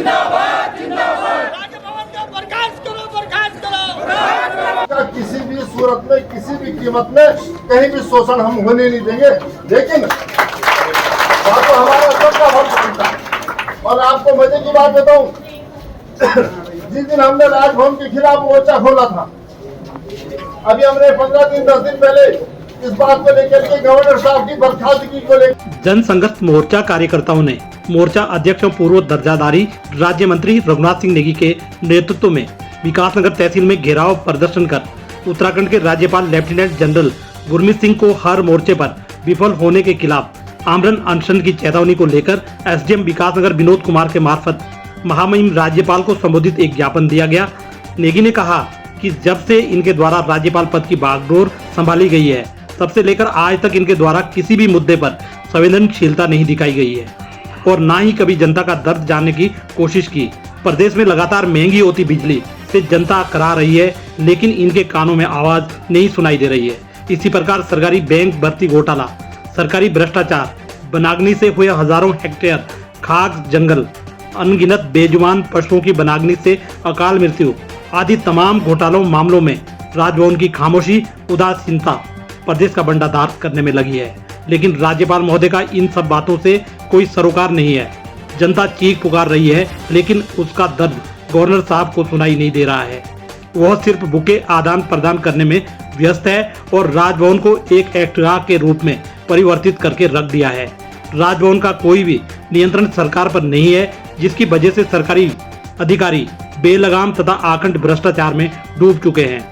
जिंदाबाद जिंदाबाद। राजभवन को बर्खास्त करो, बर्खास्त करो। किसी भी सूरत में, किसी भी कीमत में कहीं भी शोषण हम होने नहीं देंगे। लेकिन बात तो हमारा सबका हक बनता है। और आपको मजे की बात बताऊं, जिस दिन हमने राजभवन के खिलाफ मोर्चा खोला था, अभी हमने 15 दिन 10 दिन पहले इस बात को लेकर के गवर्नर साहब की बर्खास्तगी को लेकर जन संघर्ष मोर्चा कार्यकर्ताओं ने मोर्चा अध्यक्ष और पूर्व दर्जाधारी राज्य मंत्री रघुनाथ सिंह नेगी के नेतृत्व में विकासनगर तहसील में घेराव प्रदर्शन कर उत्तराखंड के राज्यपाल लेफ्टिनेंट जनरल गुरमीत सिंह को हर मोर्चे पर विफल होने के खिलाफ आमरण अनशन की चेतावनी को लेकर एसडीएम विकासनगर विनोद कुमार के मार्फत महामहिम राज्यपाल को संबोधित एक ज्ञापन दिया गया। नेगी ने कहा कि जब से इनके द्वारा राज्यपाल पद की बागडोर संभाली गई है, तब से लेकर आज तक इनके द्वारा किसी भी मुद्दे पर संवेदनशीलता नहीं दिखाई गई है और न ही कभी जनता का दर्द जानने की कोशिश की। प्रदेश में लगातार महंगी होती बिजली से जनता करा रही है, लेकिन इनके कानों में आवाज नहीं सुनाई दे रही है। इसी प्रकार सरकारी बैंक भर्ती घोटाला, सरकारी भ्रष्टाचार, वनाग्नि से हुए हजारों हेक्टेयर खाक जंगल, अनगिनत बेजुबान पशुओं की वनाग्नि से अकाल मृत्यु आदि तमाम घोटालों मामलों में राजभवन की खामोशी, उदासीनता प्रदेश का बंटाधार करने में लगी है। लेकिन राज्यपाल महोदय का इन सब बातों से कोई सरोकार नहीं है। जनता चीख पुकार रही है, लेकिन उसका दर्द गवर्नर साहब को सुनाई नहीं दे रहा है। वह सिर्फ बुके आदान प्रदान करने में व्यस्त है और राजभवन को एक एक्टरा के रूप में परिवर्तित करके रख दिया है। राजभवन का कोई भी नियंत्रण सरकार पर नहीं है, जिसकी वजह से सरकारी अधिकारी बेलगाम तथा आखंड भ्रष्टाचार में डूब चुके हैं।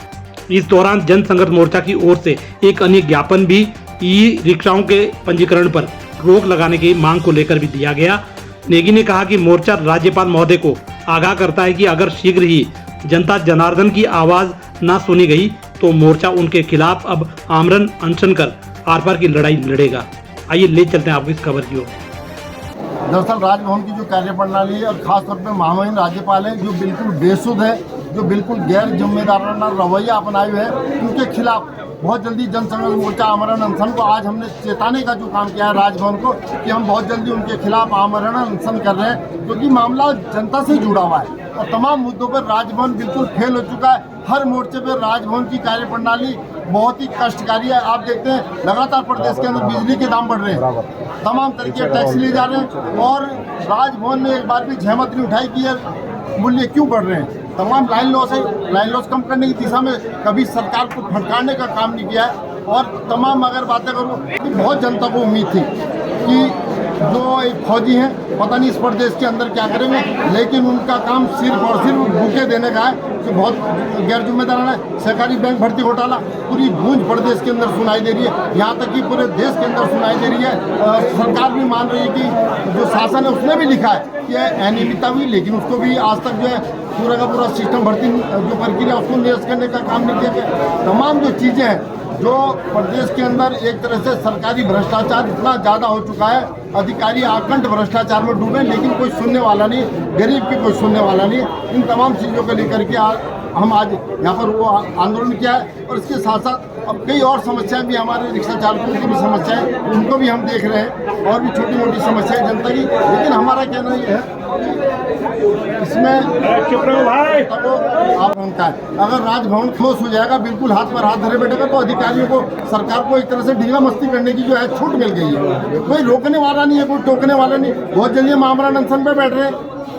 इस दौरान जन संघर्ष मोर्चा की ओर से एक अन्य ज्ञापन भी ई रिक्शाओं के पंजीकरण पर रोक लगाने की मांग को लेकर भी दिया गया। नेगी ने कहा कि मोर्चा राज्यपाल महोदय को आगाह करता है कि अगर शीघ्र ही जनता जनार्दन की आवाज न सुनी गई तो मोर्चा उनके खिलाफ अब आमरण अनशन कर आर पार की लड़ाई लड़ेगा। आइए ले चलते हैं आपको इस खबर की ओर। दरअसल राजभवन की जो कार्यप्रणाली है और खासतौर पर महामहिम राज्यपाल है, जो बिल्कुल बेसुध है, जो बिल्कुल गैर जिम्मेदाराना रवैया अपनाए हुए है, उनके खिलाफ बहुत जल्दी जनसंघर्ष मोर्चा आमरण अनशन को आज हमने चेताने का जो काम किया है राजभवन को कि हम बहुत जल्दी उनके खिलाफ आमरण अनशन कर रहे हैं, क्योंकि मामला जनता से जुड़ा हुआ है और तमाम मुद्दों पर राजभवन बिल्कुल फेल हो चुका है। हर मोर्चे पर राजभवन की कार्यप्रणाली बहुत ही कष्टकारी है। आप देखते हैं लगातार प्रदेश के अंदर बिजली के दाम बढ़ रहे हैं, तमाम तरीके टैक्स लिए जा रहे हैं और राजभवन ने एक बार भी जहमत नहीं उठाई कि ये मूल्य क्यों बढ़ रहे हैं। तमाम लाइन लॉस है, लाइन लॉस कम करने की दिशा में कभी सरकार को फटकारने का काम नहीं किया है। और तमाम अगर बातें करूँ तो बहुत जनता को उम्मीद थी कि जो एक फौजी हैं पता नहीं इस प्रदेश के अंदर क्या करेंगे, लेकिन उनका काम सिर्फ और सिर्फ बुके देने का है कि बहुत गैर जिम्मेदाराना है। सरकारी बैंक भर्ती घोटाला पूरी गूंज प्रदेश के अंदर सुनाई दे रही है, यहाँ तक कि पूरे देश के अंदर सुनाई दे रही है। सरकार भी मान रही है कि जो शासन है उसने भी लिखा है कि अनियमितता हुई, लेकिन उसको भी आज तक जो है पूरा का पूरा सिस्टम भर्ती जो प्रक्रिया उसको निरस्त करने का काम नहीं किया गया। तमाम जो चीज़ें हैं जो प्रदेश के अंदर एक तरह से सरकारी भ्रष्टाचार इतना ज़्यादा हो चुका है, अधिकारी आकंठ भ्रष्टाचार में डूबे, लेकिन कोई सुनने वाला नहीं, गरीब की कोई सुनने वाला नहीं। इन तमाम चीज़ों को लेकर के हम आज यहाँ पर वो आंदोलन किया है और इसके साथ साथ अब कई और समस्याएं भी, हमारे रिक्शा चालकों की भी समस्याएं, उनको भी हम देख रहे हैं और भी छोटी मोटी समस्याएं जनता की। लेकिन हमारा कहना ये है इसमें तो आप उनका है, अगर राजभवन क्लोज हो जाएगा, बिल्कुल हाथ पर हाथ धरे बैठेगा, तो अधिकारियों को, सरकार को एक तरह से ढीला मस्ती करने की जो है छूट मिल गई है। कोई रोकने वाला नहीं है, कोई टोकने वाला नहीं। बहुत जल्दी हम आमरण अनशन पे बैठ रहे हैं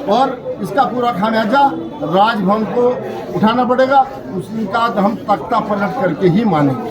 और इसका पूरा खामियाजा राजभवन को उठाना पड़ेगा। उसका हम तख्ता पलट करके ही मानेंगे।